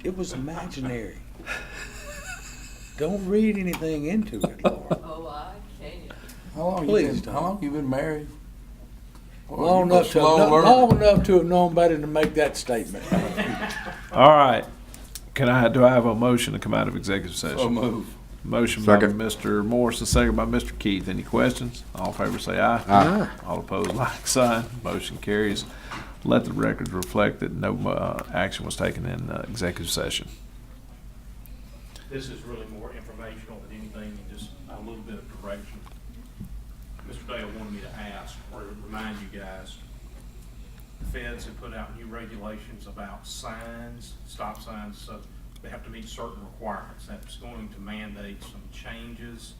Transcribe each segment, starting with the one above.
It was imaginary. Don't read anything into it, Laura. Oh, I can't. Please don't. How long you been married? Well, Long you a enough to slow learner. long enough to have known better to make that statement. All right. Do I have a motion to come out of executive So session? move. Motion by Second. Mr. Morrison, second by Mr. Keith. Any questions? All in favor say aye. Aye. All opposed, like sign. Motion carries. Let the record reflect that no action was taken in executive session. This is really more informational than anything, and just a little bit of direction. Mr. Dale wanted me to ask, or remind you guys, the feds have put out new regulations about signs, stop signs, so they have to meet certain requirements. That's going to mandate some changes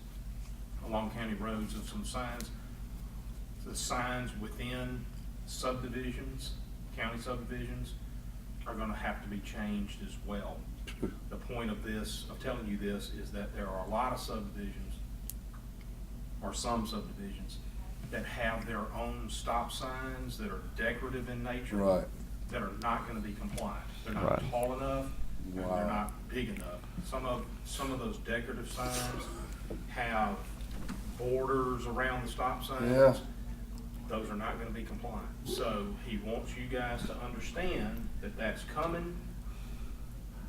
along county roads of some signs. The signs within subdivisions, county subdivisions, are gonna have to be changed as well. The point of this, of telling you this, is that there are a lot of subdivisions, or some subdivisions, that have their own stop signs that are decorative in nature. Right. That are not gonna be compliant. They're not Right. tall enough, and Wow. they're not big enough. Some of those decorative signs have borders around the stop signs. Yeah. Those are not gonna be compliant. So he wants you guys to understand that that's coming.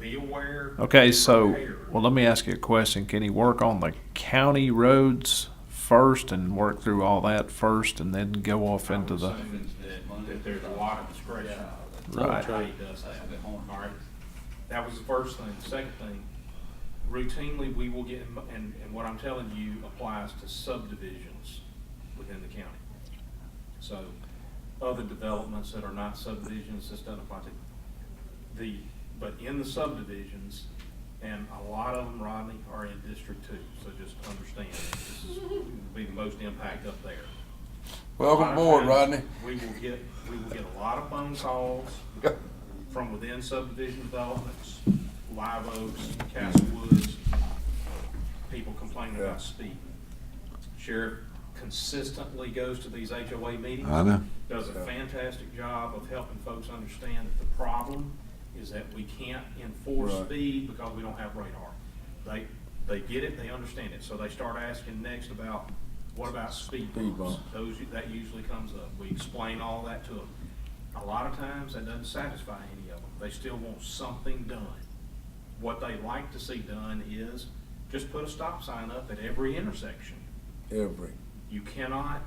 Be aware. Okay, be so, prepared. well, let me ask you a question. Can he work on the county roads first and work through all that first and then go off into the? I would assume that there's a lot of discretion. Right. How he does that. All right. That was the first thing. The second thing, routinely, we will get, and what I'm telling you applies to subdivisions within the county. So, other developments that are not subdivisions, this doesn't apply to. But in the subdivisions, and a lot of them, Rodney, are in District 2, so just understand, this is, will be the most impact up there. Welcome A lot of aboard, times, Rodney. We will get a lot of phone calls from within subdivision developments, Live Oaks, Castle Woods, people complaining Yeah. about speed. Sheriff consistently goes to these HOA meetings. I know. Does a fantastic job of helping folks understand that the problem is that we can't enforce Right. speed because we don't have radar. They get it, they understand it, so they start asking next about, what about speed Speed bumps? bumps. That usually comes up. We explain all that to them. A lot of times, that doesn't satisfy any of them. They still want something done. What they like to see done is just put a stop sign up at every intersection. Every. You cannot,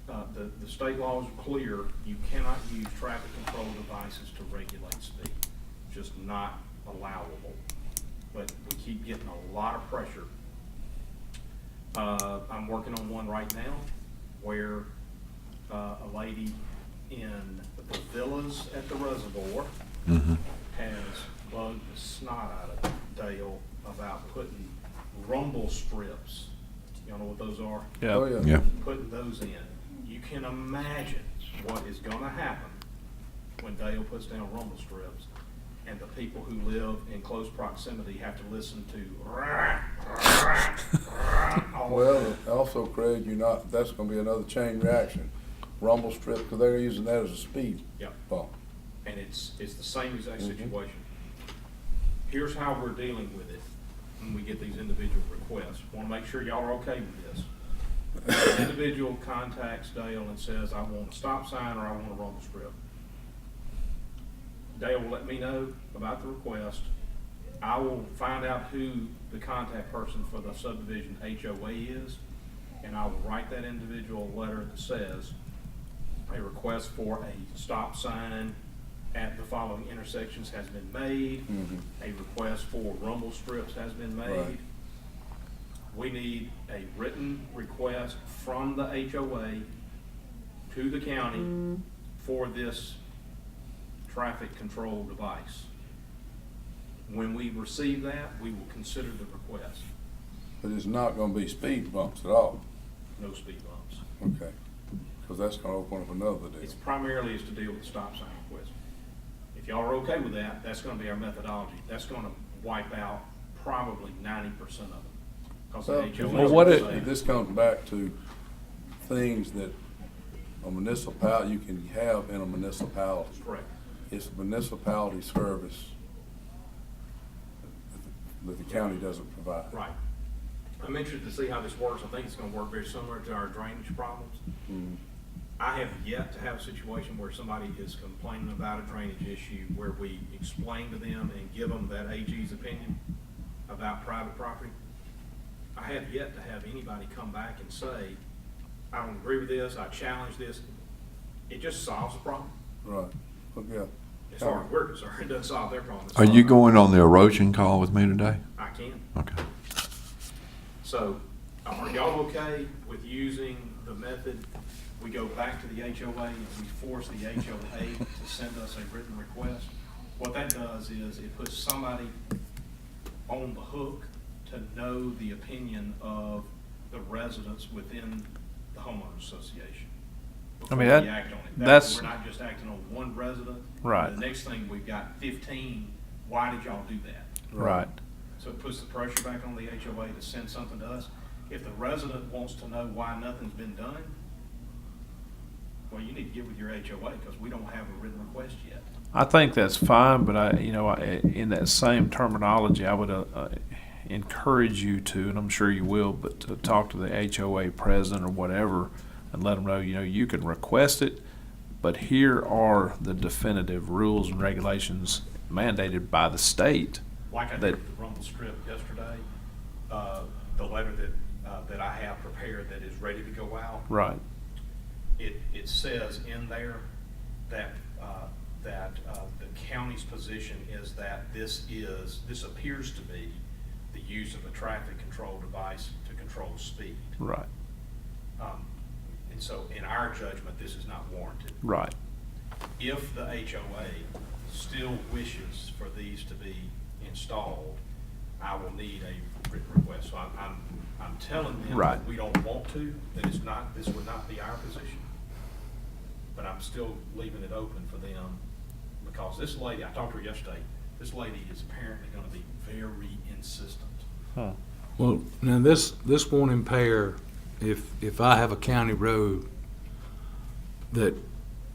the state laws are clear, you cannot use traffic control devices to regulate speed. Just not allowable. But we keep getting a lot of pressure. I'm working on one right now where a lady in the villas at the reservoir has bugged the snot out of Dale about putting rumble strips. Y'all know what those are? Yeah. Oh, yeah. Yeah. Putting those in. You can imagine what is gonna happen when Dale puts down rumble strips and the people who live in close proximity have to listen to all Well, also, Craig, that's gonna be another chain reaction. Rumble strip, because they're using that as a speed Yep. bump. And it's the same exact situation. Here's how we're dealing with it when we get these individual requests. Want to make sure y'all are okay with this. An individual contacts Dale and says, I want a stop sign or I want a rumble strip. Dale will let me know about the request. I will find out who the contact person for the subdivision HOA is, and I will write that individual a letter that says, a request for a stop sign at the following intersections has been made. A request for rumble strips has been made. Right. We need a written request from the HOA to the county for this traffic control device. When we receive that, we will consider the request. But it's not gonna be speed bumps at all. No speed bumps. Okay. Because that's gonna open up another deal. It's primarily is to deal with the stop sign request. If y'all are okay with that, that's gonna be our methodology. That's gonna wipe out probably 90% of them. 'Cause the Well, HOA Well, what will it- say- This comes back to things that a municipality, you can have in a municipality. Correct. It's municipality service that the county doesn't provide. Right. I'm interested to see how this works. I think it's gonna work very similar to our drainage problems. Mhm. I have yet to have a situation where somebody is complaining about a drainage issue where we explain to them and give them that AG's opinion about private property. I have yet to have anybody come back and say, I don't agree with this, I challenge this. It just solves the problem. Right, okay. As far as we're concerned, it doesn't solve their problem. It Are you solves ours. going on the erosion call with me today? I can. Okay. So, are y'all okay with using the method? We go back to the HOA and we force the HOA to send us a written request. What that does is it puts somebody on the hook to know the opinion of the residents within the homeowners association. I mean, before we act on it. that's- We're not just acting on one resident. Right. The next thing, we've got 15, why did y'all do that? Right. So it puts the pressure back on the HOA to send something to us. If the resident wants to know why nothing's been done, well, you need to get with your HOA because we don't have a written request yet. I think that's fine, but in that same terminology, I would encourage you to, and I'm sure you will, but to talk to the HOA president or whatever and let them know, you can request it, but here are the definitive rules and regulations mandated by the state. Like I That- did with the Rumble Strip yesterday, the letter that I have prepared that is ready to go out, Right. it says in there that the county's position is that this appears to be the use of a traffic control device to control speed. Right. And so in our judgment, this is not warranted. Right. If the HOA still wishes for these to be installed, I will need a written request. So I'm telling them Right. that we don't want to, that this would not be our position. But I'm still leaving it open for them because this lady, I talked to her yesterday, this lady is apparently gonna be very insistent. Huh. Well, now this won't impair if I have a county road that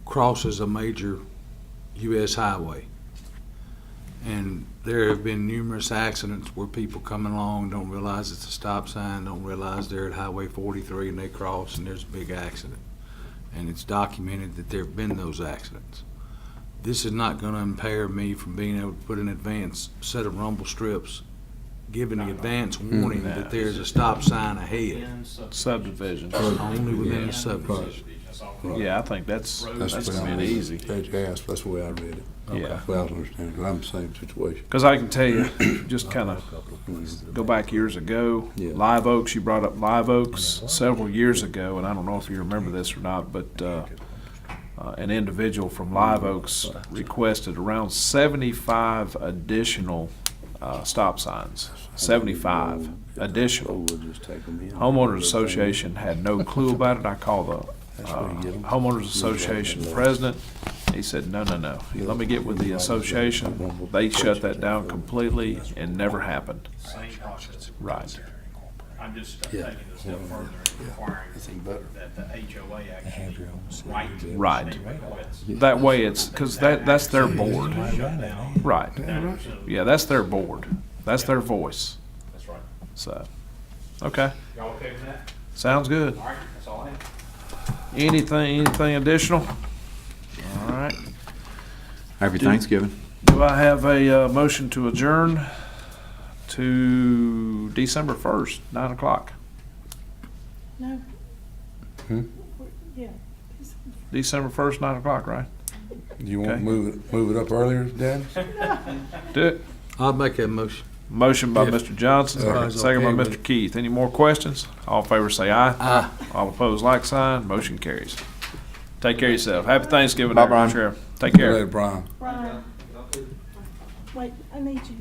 crosses a major US highway. And there have been numerous accidents where people coming along don't realize it's a stop sign, don't realize they're at Highway 43 and they cross and there's a big accident. And it's documented that there have been those accidents. This is not gonna impair me from being able to put an advanced set of rumble strips, giving the advance warning that there's a stop sign ahead. In Subdivision. Only within the In subdivision. That's all. Right. Yeah, I think that's That's gonna the way I be read easy. it. That's the way I read it. Yeah. That's what I was understanding, 'cause I'm in the same situation. Because I can tell you, just kind of go back years ago, Yeah. Live Oaks, you brought up Live Oaks several years ago, and I don't know if you remember this or not, but an individual from Live Oaks requested around 75 additional stop signs. 75 additional. Homeowners Association had no clue about it. I called the Homeowners Association president. He said, no. Let me get with the association. They shut that down completely and never happened. Same process. Right. I'm just taking it a step further and requiring that the HOA actually write Right. a request. That way it's, because that's their board. Shut down. Right. So, Yeah, that's their board. That's their voice. That's right. So, okay. Y'all okay with that? Sounds good. All right, that's all I have. Anything additional? All right. Happy Thanksgiving. Do I have a motion to adjourn to December 1st, 9 o'clock? No. Hmm? Yeah. December 1st, 9 o'clock, right? Do you want Okay. to move it up earlier, Dan? Do it. I'll make that motion. Motion by If Mr. Johnson, everybody's second by okay with Mr. it. Keith. Any more questions? All in favor say aye. Aye. All opposed, like sign. Motion carries. Take care of yourself. Happy Thanksgiving, Bye, Brian. Sheriff. Take care. Later, Brian. Brian, wait, I need you.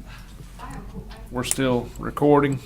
We're still recording.